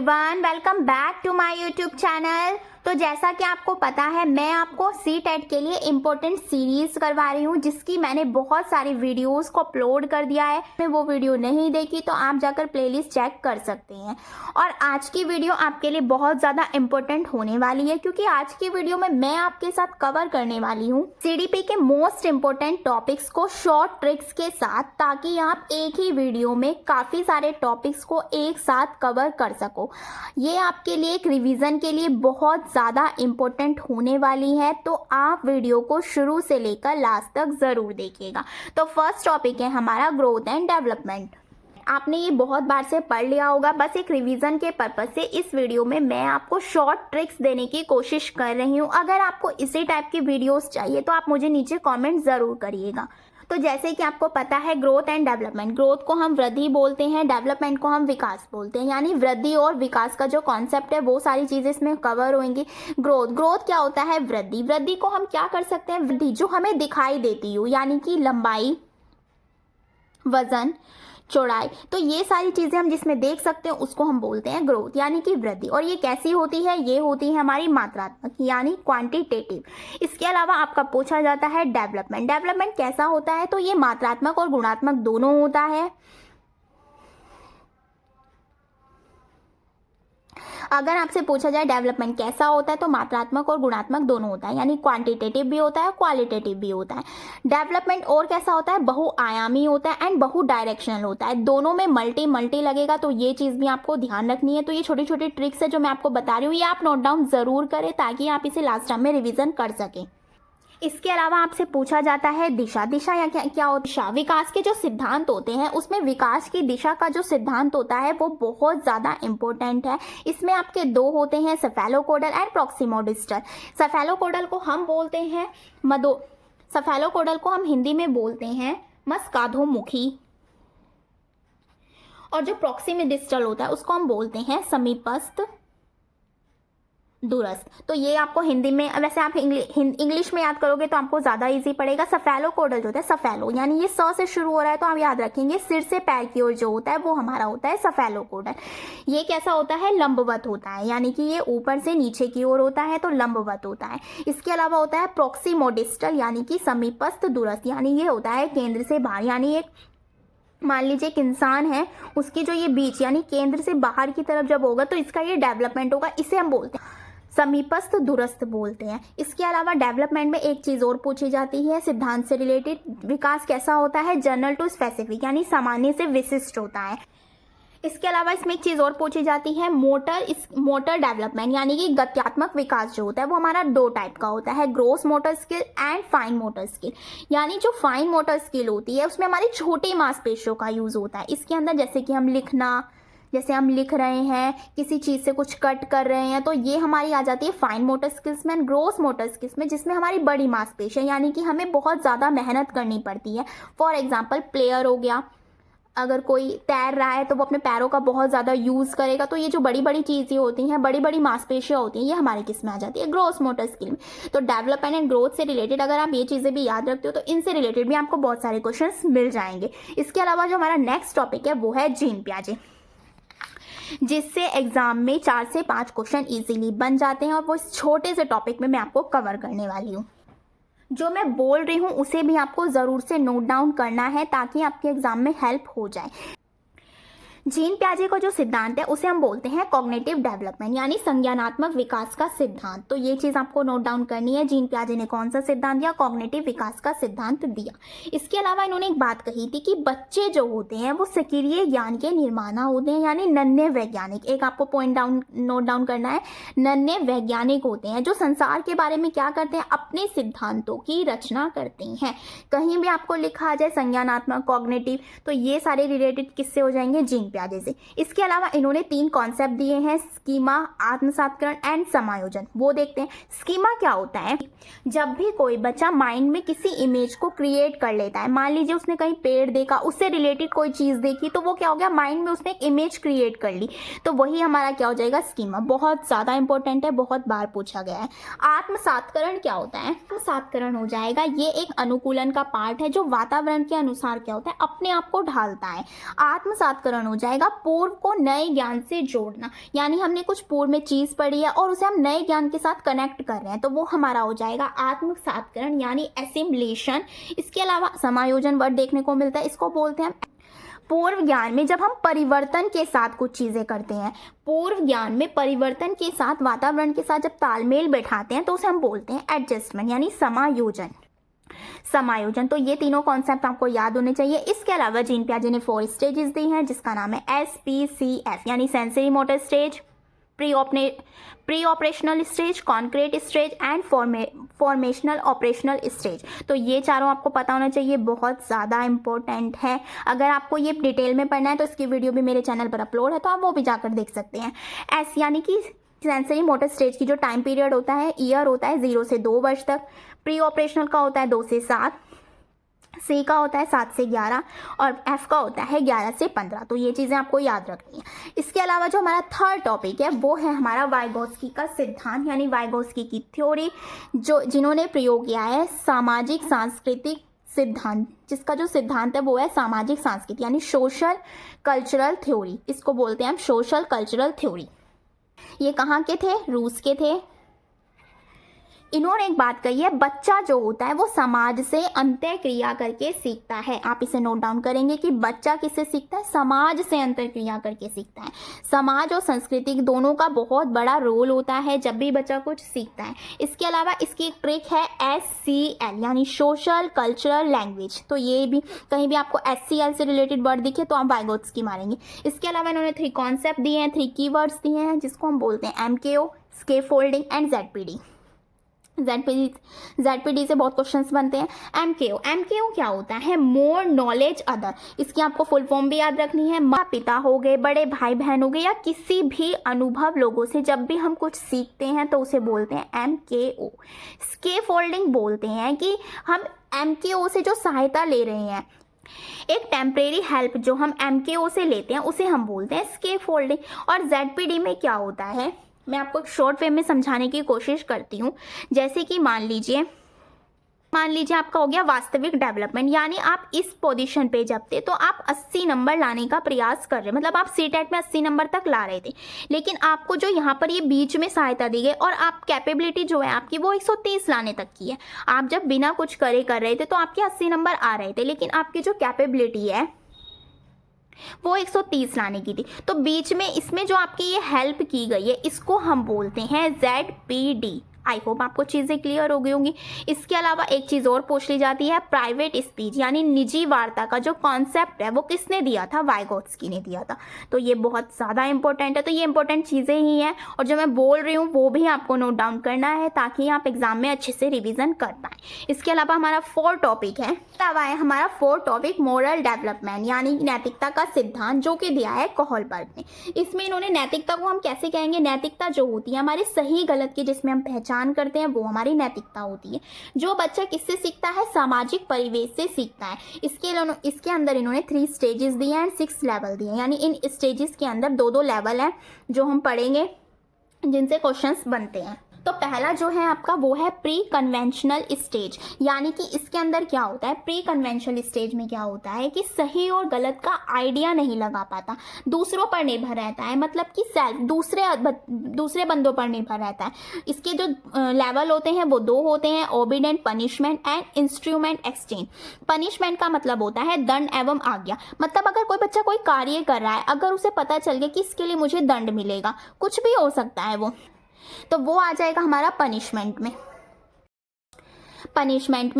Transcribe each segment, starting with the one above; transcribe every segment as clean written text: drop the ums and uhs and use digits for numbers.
Everyone, welcome back to my YouTube channel. तो जैसा कि आपको पता है, मैं आपको सीटेट के लिए इम्पोर्टेंट सीरीज करवा रही हूँ, जिसकी मैंने बहुत सारी वीडियोस को अपलोड कर दिया है। मैं वो वीडियो नहीं देखी तो आप जाकर प्लेलिस्ट चेक कर सकते हैं। और आज की वीडियो आपके लिए बहुत ज़्यादा इम्पोर्टेंट होने वाली है, क्योंकि आज की वीडियो में मैं आपके साथ कवर करने वाली हूँ सीडीपी के मोस्ट इम्पोर्टेंट टॉपिक्स को शॉर्ट ट्रिक्स के साथ, ताकि आप एक ही वीडियो में काफ़ी सारे टॉपिक्स को एक साथ कवर कर सको। ये आपके लिए एक रिवीजन के लिए बहुत ज़्यादा इम्पोर्टेंट होने वाली है, तो आप वीडियो को शुरू से लेकर लास्ट तक ज़रूर देखिएगा। तो फर्स्ट टॉपिक है हमारा ग्रोथ एंड डेवलपमेंट। आपने ये बहुत बार से पढ़ लिया होगा, बस एक रिवीजन के पर्पज से इस वीडियो में मैं आपको शॉर्ट ट्रिक्स देने की कोशिश कर रही हूँ। अगर आपको इसी टाइप की वीडियोस चाहिए तो आप मुझे नीचे कमेंट ज़रूर करिएगा। तो जैसे कि आपको पता है, ग्रोथ एंड डेवलपमेंट, ग्रोथ को हम वृद्धि बोलते हैं, डेवलपमेंट को हम विकास बोलते हैं। यानी वृद्धि और विकास का जो कॉन्सेप्ट है वो सारी चीज़ें इसमें कवर होंगी। ग्रोथ क्या होता है? वृद्धि को हम क्या कर सकते हैं? वृद्धि जो हमें दिखाई देती हो, यानी कि लंबाई, वजन, चौड़ाई, तो ये सारी चीज़ें हम जिसमें देख सकते हैं उसको हम बोलते हैं ग्रोथ, यानी कि वृद्धि। और ये कैसी होती है? ये होती है हमारी मात्रात्मक, यानी क्वांटिटेटिव। इसके अलावा आपका पूछा जाता है डेवलपमेंट कैसा होता है? तो ये मात्रात्मक और गुणात्मक दोनों होता है। अगर आपसे पूछा जाए डेवलपमेंट कैसा होता है, तो मात्रात्मक और गुणात्मक दोनों होता है, यानी क्वांटिटेटिव भी होता है, क्वालिटेटिव भी होता है। डेवलपमेंट और कैसा होता है? बहुआयामी होता है एंड बहु डायरेक्शनल होता है। दोनों में मल्टी लगेगा, तो ये चीज़ भी आपको ध्यान रखनी है। तो ये छोटी छोटी ट्रिक्स है जो मैं आपको बता रही हूँ, ये आप नोट डाउन ज़रूर करें ताकि आप इसे लास्ट टाइम में रिविजन कर सकें। इसके अलावा आपसे पूछा जाता है दिशा या क्या होता है? दिशा, विकास के जो सिद्धांत होते हैं उसमें विकास की दिशा का जो सिद्धांत होता है वो बहुत ज़्यादा इंपॉर्टेंट है। इसमें आपके दो होते हैं, सेफेलोकोडल एंड प्रॉक्सिमोडिस्टल। सेफेलोकोडल को हम बोलते हैं सेफेलोकोडल को हम हिंदी में बोलते हैं मस्काधोमुखी, और जो प्रॉक्सिमोडिस्टल होता है उसको हम बोलते हैं समीपस्थ दूरस्थ। तो ये आपको हिंदी में, वैसे आप इंग्लिश में याद करोगे तो आपको ज़्यादा इजी पड़ेगा। सफेलोकोडल जो होता है, सफेलो यानी ये स से शुरू हो रहा है, तो आप याद रखेंगे सिर से पैर की ओर जो होता है वो हमारा होता है सफेलोकोडल। ये कैसा होता है? लंबवत होता है, यानी कि ये ऊपर से नीचे की ओर होता है, तो लंबवत होता है। इसके अलावा होता है प्रॉक्सिमोडिस्टल, यानी कि समीपस्थ दूरस्थ, यानी ये होता है केंद्र से बाहर। यानी एक, मान लीजिए एक इंसान है, उसकी जो ये बीच यानी केंद्र से बाहर की तरफ जब होगा तो इसका ये डेवलपमेंट होगा, इसे हम बोलते हैं समीपस्थ दूरस्थ बोलते हैं। इसके अलावा डेवलपमेंट में एक चीज़ और पूछी जाती है सिद्धांत से रिलेटेड, विकास कैसा होता है? जनरल टू स्पेसिफिक, यानी सामान्य से विशिष्ट होता है। इसके अलावा इसमें एक चीज़ और पूछी जाती है मोटर डेवलपमेंट, यानी कि गत्यात्मक विकास जो होता है वो हमारा दो टाइप का होता है, gross motor skill and fine motor skill. यानी जो फाइन मोटर स्किल होती है उसमें हमारी छोटी मांसपेशियों का यूज़ होता है। इसके अंदर जैसे कि हम लिखना, जैसे हम लिख रहे हैं, किसी चीज़ से कुछ कट कर रहे हैं, तो ये हमारी आ जाती है फाइन मोटर स्किल्स में। ग्रोस मोटर स्किल्स में जिसमें हमारी बड़ी मांसपेशियाँ, यानी कि हमें बहुत ज़्यादा मेहनत करनी पड़ती है। फॉर एग्जांपल प्लेयर हो गया, अगर कोई तैर रहा है तो वो अपने पैरों का बहुत ज़्यादा यूज़ करेगा, तो ये जो बड़ी बड़ी चीज़ें होती हैं, बड़ी बड़ी मांसपेशियाँ होती हैं, ये हमारे किस में आ जाती है? ग्रोस मोटर स्किल में। तो डेवलपमेंट एंड ग्रोथ से रिलेटेड अगर आप ये चीज़ें भी याद रखते हो तो इनसे रिलेटेड भी आपको बहुत सारे क्वेश्चंस मिल जाएंगे। इसके अलावा जो हमारा नेक्स्ट टॉपिक है वो है जीन पियाजे, जिससे एग्जाम में 4 से 5 क्वेश्चन इजीली बन जाते हैं, और वो इस छोटे से टॉपिक में मैं आपको कवर करने वाली हूँ। जो मैं बोल रही हूँ उसे भी आपको ज़रूर से नोट डाउन करना है ताकि आपके एग्जाम में हेल्प हो जाए। जीन पियाजे का जो सिद्धांत है उसे हम बोलते हैं कॉग्निटिव डेवलपमेंट, यानी संज्ञानात्मक विकास का सिद्धांत। तो ये चीज़ आपको नोट डाउन करनी है, जीन पियाजे ने कौन सा सिद्धांत दिया? कॉग्निटिव विकास का सिद्धांत दिया। इसके अलावा इन्होंने एक बात कही थी कि बच्चे जो होते हैं वो सक्रिय ज्ञान के निर्माता होते हैं, यानी नन्हे वैज्ञानिक। एक आपको पॉइंट नोट डाउन करना है, नन्हे वैज्ञानिक होते हैं जो संसार के बारे में क्या करते हैं? अपने सिद्धांतों की रचना करते हैं। कहीं भी आपको लिखा आ जाए संज्ञानात्मक, कॉग्निटिव, तो ये सारे रिलेटेड किससे हो जाएंगे? जीन पियाजे से। इसके अलावा इन्होंने 3 कॉन्सेप्ट दिए हैं, स्कीमा, आत्मसातकरण एंड समायोजन। वो देखते हैं। स्कीमा क्या होता है? जब भी कोई बच्चा माइंड में किसी इमेज को क्रिएट कर लेता है, मान लीजिए उसने कहीं पेड़ देखा, उससे रिलेटेड कोई चीज़ देखी, तो वो क्या हो गया? माइंड में उसने एक इमेज क्रिएट कर ली, तो वही हमारा क्या हो जाएगा? स्कीमा। बहुत ज़्यादा इंपॉर्टेंट है, बहुत बार पूछा गया है। आत्मसातकरण क्या होता है? आत्मसातकरण हो जाएगा, ये एक अनुकूलन का पार्ट है जो वातावरण के अनुसार क्या होता है? अपने आप को ढालता है। आत्मसातकरण हो जाएगा पूर्व को नए ज्ञान से जोड़ना, यानी हमने कुछ पूर्व में चीज़ पढ़ी है और उसे हम नए ज्ञान के साथ कनेक्ट कर रहे हैं, तो वो हमारा हो जाएगा आत्मसात्करण यानी एसिमिलेशन। इसके अलावा समायोजन वर्ड देखने को मिलता है, इसको बोलते हैं पूर्व ज्ञान में जब हम परिवर्तन के साथ कुछ चीज़ें करते हैं, पूर्व ज्ञान में परिवर्तन के साथ वातावरण के साथ जब तालमेल बैठाते हैं तो उसे हम बोलते हैं एडजस्टमेंट यानी समायोजन। समायोजन, तो ये तीनों कॉन्सेप्ट आपको याद होने चाहिए। इसके अलावा जीन पियाजे ने 4 स्टेजेस दी हैं जिसका नाम है SPCF यानी sensory motor stage, pre operational stage, concrete stage and formational operational stage. तो ये चारों आपको पता होना चाहिए, बहुत ज़्यादा इंपॉर्टेंट है। अगर आपको ये डिटेल में पढ़ना है तो इसकी वीडियो भी मेरे चैनल पर अपलोड है, तो आप वो भी जाकर देख सकते हैं। एस यानी कि सेंसरी मोटर स्टेज की जो टाइम पीरियड होता है, ईयर होता है 0 से 2 वर्ष तक। प्री ऑपरेशनल का होता है 2 से 7, सी का होता है 7 से 11 और एफ का होता है 11 से 15। तो ये चीज़ें आपको याद रखनी है। इसके अलावा जो हमारा थर्ड टॉपिक है वो है हमारा वाइगोत्स्की का सिद्धांत यानी वाइगोत्स्की की थ्योरी, जिन्होंने प्रयोग किया है सामाजिक सांस्कृतिक सिद्धांत, जिसका जो सिद्धांत है वो है सामाजिक सांस्कृतिक यानी सोशल कल्चरल थ्योरी। इसको बोलते हैं हम सोशल कल्चरल थ्योरी। ये कहाँ के थे? रूस के थे। इन्होंने एक बात कही है, बच्चा जो होता है वो समाज से अंतः क्रिया करके सीखता है। आप इसे नोट डाउन करेंगे कि बच्चा किससे सीखता है? समाज से अंतः क्रिया करके सीखता है। समाज और संस्कृति दोनों का बहुत बड़ा रोल होता है जब भी बच्चा कुछ सीखता है। इसके अलावा इसकी एक ट्रिक है SCL यानी सोशल कल्चरल लैंग्वेज। तो ये भी कहीं भी आपको SCL से रिलेटेड वर्ड दिखे तो आप वाइगोत्स्की मारेंगे। इसके अलावा इन्होंने 3 कॉन्सेप्ट दिए हैं, 3 कीवर्ड्स दिए हैं जिसको हम बोलते हैं MKO, scaffolding and ZPD। ZPD से बहुत क्वेश्चंस बनते हैं। MKO क्या होता है? More knowledge other. इसकी आपको फुल फॉर्म भी याद रखनी है। माता पिता हो गए, बड़े भाई बहन हो गए या किसी भी अनुभव लोगों से जब भी हम कुछ सीखते हैं तो उसे बोलते हैं MKO। स्कैफोल्डिंग बोलते हैं कि हम MKO से जो सहायता ले रहे हैं, एक टेम्परेरी हेल्प जो हम MKO से लेते हैं उसे हम बोलते हैं स्कैफोल्डिंग। और ZPD में क्या होता है मैं आपको एक शॉर्ट वे में समझाने की कोशिश करती हूँ। जैसे कि मान लीजिए आपका हो गया वास्तविक डेवलपमेंट, यानी आप इस पोजीशन पे जब थे तो आप 80 नंबर लाने का प्रयास कर रहे, मतलब आप CTET में 80 नंबर तक ला रहे थे, लेकिन आपको जो यहाँ पर ये बीच में सहायता दी गई और आप कैपेबिलिटी जो है आपकी वो 130 लाने तक की है। आप जब बिना कुछ करे कर रहे थे तो आपके 80 नंबर आ रहे थे, लेकिन आपकी जो कैपेबिलिटी है वो 130 लाने की थी। तो बीच में इसमें जो आपकी ये हेल्प की गई है इसको हम बोलते हैं ZPD। आई होप आपको चीज़ें क्लियर हो गई होंगी। इसके अलावा एक चीज़ और पूछ ली जाती है, प्राइवेट स्पीच यानी निजी वार्ता का जो कॉन्सेप्ट है वो किसने दिया था? वाइगोत्स्की ने दिया था। तो ये बहुत ज़्यादा इंपॉर्टेंट है। तो ये इंपॉर्टेंट चीज़ें ही हैं और जो मैं बोल रही हूँ वो भी आपको नोट डाउन करना है ताकि आप एग्जाम में अच्छे से रिविजन कर पाएँ। इसके अलावा हमारा 4 टॉपिक है, हमारा 4 टॉपिक मोरल डेवलपमेंट यानी नैतिकता का सिद्धांत, जो कि दिया है कोहलबर्ग ने। इसमें इन्होंने नैतिकता को हम कैसे कहेंगे? नैतिकता जो होती है हमारे सही गलत की जिसमें हम पहचान करते हैं वो हमारी नैतिकता होती है। जो बच्चा किससे सीखता है? सामाजिक परिवेश से सीखता है। इसके अंदर इन्होंने 3 स्टेजेस दिए हैं एंड 6 लेवल दिए हैं, यानी इन स्टेजेस के अंदर 2-2 लेवल हैं जो हम पढ़ेंगे जिनसे क्वेश्चंस बनते हैं। तो पहला जो है आपका वो है प्री कन्वेंशनल स्टेज, यानी कि इसके अंदर क्या होता है? प्री कन्वेंशनल स्टेज में क्या होता है कि सही और गलत का आइडिया नहीं लगा पाता, दूसरों पर निर्भर रहता है, मतलब कि सेल्फ दूसरे बंदों पर निर्भर रहता है। इसके जो लेवल होते हैं वो 2 होते हैं, obedient punishment and instrument exchange. Punishment का मतलब होता है दंड एवं आज्ञा, मतलब अगर कोई बच्चा कोई कार्य कर रहा है, अगर उसे पता चल गया कि इसके लिए मुझे दंड मिलेगा, कुछ भी हो सकता है वो, तो वो आ जाएगा हमारा पनिशमेंट में।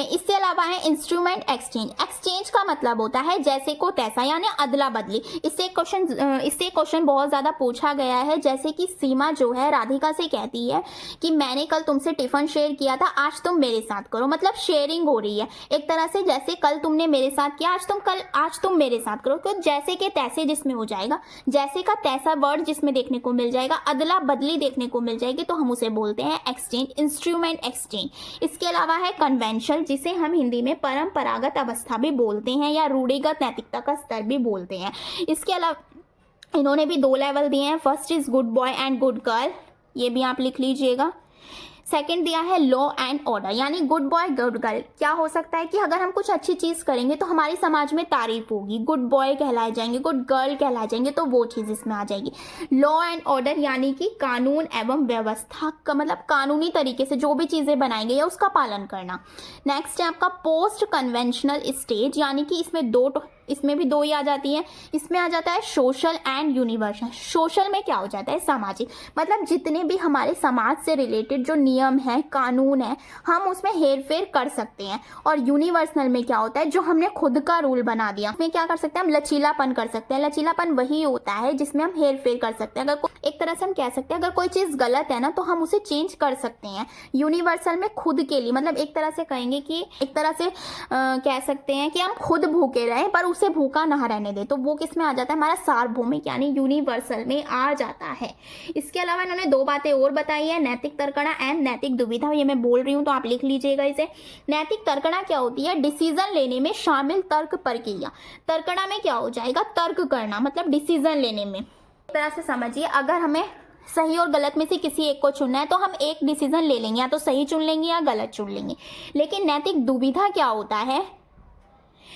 इससे अलावा है इंस्ट्रूमेंट एक्सचेंज। एक्सचेंज का मतलब होता है जैसे को तैसा यानी अदला बदली। इससे क्वेश्चन बहुत ज़्यादा पूछा गया है। जैसे कि सीमा जो है राधिका से कहती है कि मैंने कल तुमसे टिफ़िन शेयर किया था, आज तुम मेरे साथ करो, मतलब शेयरिंग हो रही है एक तरह से। जैसे कल तुमने मेरे साथ किया, आज तुम मेरे साथ करो। तो जैसे के तैसे जिसमें हो जाएगा, जैसे का तैसा वर्ड जिसमें देखने को मिल जाएगा, अदला बदली देखने को मिल जाएगी, तो हम उसे बोलते हैं एक्सचेंज, इंस्ट्रूमेंट एक्सचेंज। इसके अलावा है कन्वेंशन, जिसे हम हिंदी में परंपरागत अवस्था भी बोलते हैं या रूढ़िगत नैतिकता का स्तर भी बोलते हैं। इसके अलावा इन्होंने भी 2 लेवल दिए हैं। First is good boy and good girl, ये भी आप लिख लीजिएगा। सेकंड दिया है लॉ एंड ऑर्डर, यानी गुड बॉय गुड गर्ल। क्या हो सकता है कि अगर हम कुछ अच्छी चीज़ करेंगे तो हमारी समाज में तारीफ होगी, गुड बॉय कहलाए जाएंगे, गुड गर्ल कहलाए जाएंगे, तो वो चीज़ इसमें आ जाएगी। लॉ एंड ऑर्डर यानी कि कानून एवं व्यवस्था का मतलब कानूनी तरीके से जो भी चीज़ें बनाई गई है उसका पालन करना। नेक्स्ट है आपका पोस्ट कन्वेंशनल स्टेज, यानी कि इसमें भी दो ही आ जाती हैं। इसमें आ जाता है सोशल एंड यूनिवर्सल। सोशल में क्या हो जाता है, सामाजिक, मतलब जितने भी हमारे समाज से रिलेटेड जो नियम है, कानून है, हम उसमें हेर फेर कर सकते हैं। और यूनिवर्सल में क्या होता है, जो हमने खुद का रूल बना दिया, उसमें क्या कर सकते हैं, हम लचीलापन कर सकते हैं। लचीलापन वही होता है जिसमें हम हेर फेर कर सकते हैं। अगर एक तरह से हम कह सकते हैं अगर कोई चीज़ गलत है ना तो हम उसे चेंज कर सकते हैं। यूनिवर्सल में खुद के लिए, मतलब एक तरह से कहेंगे कि एक तरह से कह सकते हैं कि हम खुद भूखे रहें पर उसे भूखा ना रहने दे, तो वो किस में आ जाता है, हमारा सार्वभौमिक यानी यूनिवर्सल में आ जाता है। इसके अलावा इन्होंने दो बातें और बताई है, नैतिक तर्कणा एंड नैतिक दुविधा। ये मैं बोल रही हूँ तो आप लिख लीजिएगा इसे। नैतिक तर्कणा क्या होती है, डिसीजन लेने में शामिल तर्क प्रक्रिया। तर्कणा में क्या हो जाएगा, तर्क करना, मतलब डिसीजन लेने में। एक तरह से समझिए अगर हमें सही और गलत में से किसी एक को चुनना है तो हम एक डिसीजन ले लेंगे, या तो सही चुन लेंगे या गलत चुन लेंगे। लेकिन नैतिक दुविधा क्या होता है,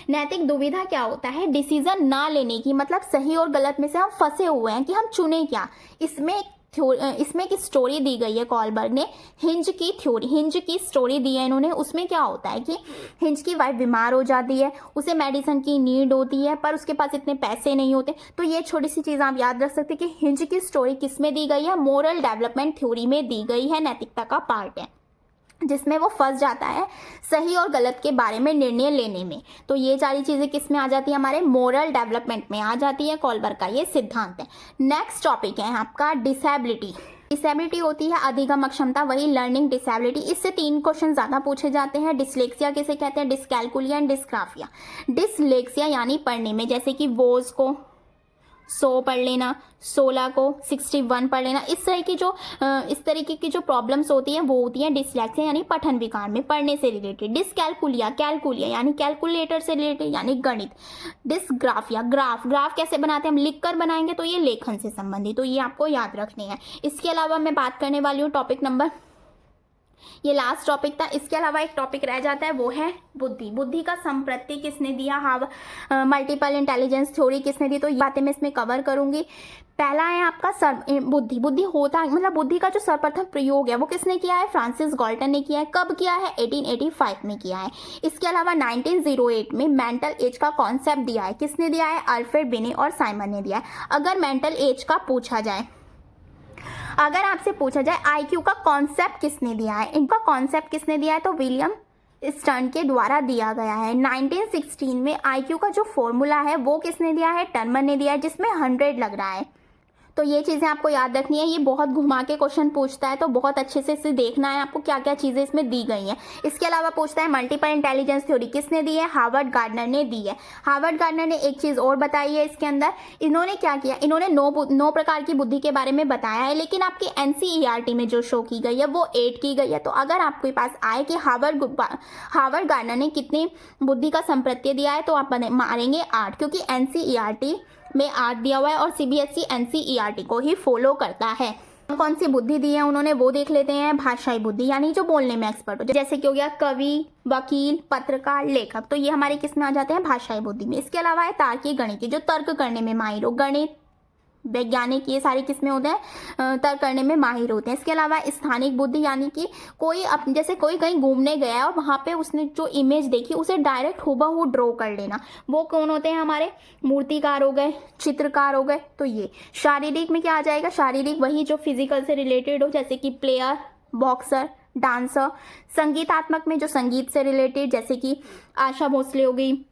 नैतिक दुविधा क्या होता है, डिसीजन ना लेने की, मतलब सही और गलत में से हम फंसे हुए हैं कि हम चुने क्या। इसमें एक स्टोरी दी गई है, कॉलबर्ग ने हिंज की थ्योरी, हिंज की स्टोरी दी है इन्होंने। उसमें क्या होता है कि हिंज की वाइफ बीमार हो जाती है, उसे मेडिसिन की नीड होती है पर उसके पास इतने पैसे नहीं होते। तो ये छोटी सी चीज़ आप याद रख सकते हैं कि हिंज की स्टोरी किस में दी गई है, मोरल डेवलपमेंट थ्योरी में दी गई है, नैतिकता का पार्ट है, जिसमें वो फंस जाता है सही और गलत के बारे में निर्णय लेने में। तो ये सारी चीज़ें किस में आ जाती है, हमारे मोरल डेवलपमेंट में आ जाती है। कॉलबर्ग का ये सिद्धांत है। नेक्स्ट टॉपिक है आपका डिसेबिलिटी। डिसेबिलिटी होती है अधिगम अक्षमता, वही लर्निंग डिसेबिलिटी। इससे 3 क्वेश्चन ज़्यादा पूछे जाते हैं। डिसलेक्सिया किसे कहते हैं, डिसकैलकुलिया एंड डिस्ग्राफिया। डिसलेक्सिया यानी पढ़ने में, जैसे कि वोज को 100 पढ़ लेना, 16 को 61 पढ़ लेना, इस तरीके की जो प्रॉब्लम्स होती हैं वो होती हैं डिसलेक्सिया यानी पठन विकार में, पढ़ने से रिलेटेड। डिसकैलकुलिया, कैलकुलिया यानी कैलकुलेटर से रिलेटेड यानी गणित। डिसग्राफिया, ग्राफ कैसे बनाते हैं, हम लिख कर बनाएंगे तो ये लेखन से संबंधित, तो ये आपको याद रखने हैं। इसके अलावा मैं बात करने वाली हूँ टॉपिक नंबर, ये लास्ट टॉपिक था। इसके अलावा एक टॉपिक रह जाता है, वो है बुद्धि। बुद्धि का संप्रति किसने दिया, मल्टीपल इंटेलिजेंस थ्योरी किसने दी, तो ये बातें मैं इसमें कवर करूंगी। पहला है आपका बुद्धि। बुद्धि होता मतलब बुद्धि का जो सर्वप्रथम प्रयोग है वो किसने किया है, फ्रांसिस गॉल्टन ने किया है। कब किया है, 1885 में किया है। इसके अलावा 1908 में मेंटल एज का कॉन्सेप्ट दिया है, किसने दिया है, अल्फ्रेड बिने और साइमन ने दिया है। अगर मेंटल एज का पूछा जाए, अगर आपसे पूछा जाए आईक्यू का कॉन्सेप्ट किसने दिया है, इनका कॉन्सेप्ट किसने दिया है, तो विलियम स्टर्न के द्वारा दिया गया है। 1916 में आईक्यू का जो फॉर्मूला है वो किसने दिया है, टर्मन ने दिया है, जिसमें 100 लग रहा है। तो ये चीज़ें आपको याद रखनी है। ये बहुत घुमा के क्वेश्चन पूछता है, तो बहुत अच्छे से इसे देखना है आपको क्या क्या चीज़ें इसमें दी गई हैं। इसके अलावा पूछता है मल्टीपल इंटेलिजेंस थ्योरी किसने दी है, हार्वर्ड गार्डनर ने दी है। हार्वर्ड गार्डनर ने एक चीज़ और बताई है इसके अंदर, इन्होंने क्या किया, इन्होंने 9 प्रकार की बुद्धि के बारे में बताया है, लेकिन आपकी NCERT में जो शो की गई है वो 8 की गई है। तो अगर आपके पास आए कि हार्वर्ड गार्डनर ने कितनी बुद्धि का संप्रत्यय दिया है, तो आप मारेंगे 8, क्योंकि NCERT में 8 दिया हुआ है और CBSE NCERT को ही फॉलो करता है। कौन सी बुद्धि दी है उन्होंने वो देख लेते हैं। भाषाई बुद्धि यानी जो बोलने में एक्सपर्ट हो, जैसे कि हो गया कवि, वकील, पत्रकार, लेखक, तो ये हमारे किस में आ जाते हैं, भाषाई बुद्धि में। इसके अलावा है तार्किक गणित, जो तर्क करने में माहिर हो, गणित, वैज्ञानिक, ये सारी किस्में होते हैं तर्क करने में माहिर होते हैं। इसके अलावा स्थानिक बुद्धि यानी कि जैसे कोई कहीं घूमने गया है और वहाँ पे उसने जो इमेज देखी उसे डायरेक्ट हूबहू ड्रॉ कर लेना, वो कौन होते हैं, हमारे मूर्तिकार हो गए, चित्रकार हो गए। तो ये शारीरिक में क्या आ जाएगा, शारीरिक वही जो फिजिकल से रिलेटेड हो, जैसे कि प्लेयर, बॉक्सर, डांसर। संगीतात्मक में जो संगीत से रिलेटेड, जैसे कि आशा भोसले हो गई,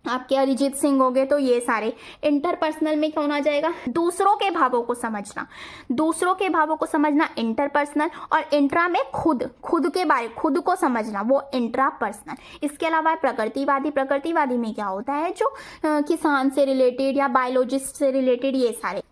आपके अरिजीत सिंह हो गए, तो ये सारे। इंटरपर्सनल में कौन आ जाएगा, दूसरों के भावों को समझना, दूसरों के भावों को समझना इंटरपर्सनल, और इंट्रा में खुद के बारे, खुद को समझना, वो इंट्रापर्सनल। इसके अलावा प्रकृतिवादी, प्रकृतिवादी में क्या होता है, जो किसान से रिलेटेड या बायोलॉजिस्ट से रिलेटेड, ये सारे।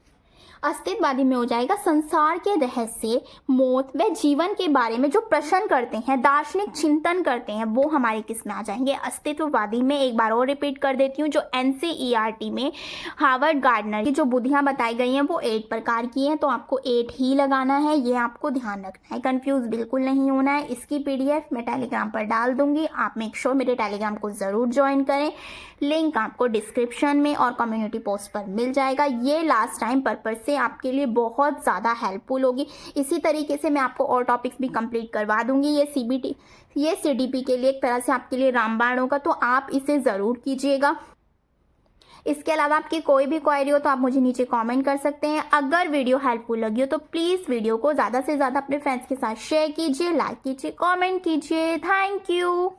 अस्तित्ववादी में हो जाएगा संसार के रहस्य, मौत व जीवन के बारे में जो प्रश्न करते हैं, दार्शनिक चिंतन करते हैं, वो हमारे किस में आ जाएंगे। अस्तित्ववादी में एक बार और रिपीट कर देती हूँ, जो NCERT में हार्वर्ड गार्डनर की जो बुद्धियाँ बताई गई हैं वो 8 प्रकार की हैं, तो आपको 8 ही लगाना है, ये आपको ध्यान रखना है, कंफ्यूज बिल्कुल नहीं होना है। इसकी PDF मैं टेलीग्राम पर डाल दूंगी, आप मेक श्योर मेरे टेलीग्राम को ज़रूर ज्वाइन करें। लिंक आपको डिस्क्रिप्शन में और कम्युनिटी पोस्ट पर मिल जाएगा। ये लास्ट टाइम पर्पज से आपके लिए बहुत ज़्यादा हेल्पफुल होगी। इसी तरीके से मैं आपको और टॉपिक्स भी कंप्लीट करवा दूंगी। ये CDP के लिए एक तरह से आपके लिए रामबाण होगा, तो आप इसे ज़रूर कीजिएगा। इसके अलावा आपकी कोई भी क्वेरी हो तो आप मुझे नीचे कमेंट कर सकते हैं। अगर वीडियो हेल्पफुल लगी हो तो प्लीज़ वीडियो को ज़्यादा से ज़्यादा अपने फ्रेंड्स के साथ शेयर कीजिए, लाइक कीजिए, कमेंट कीजिए। Thank you.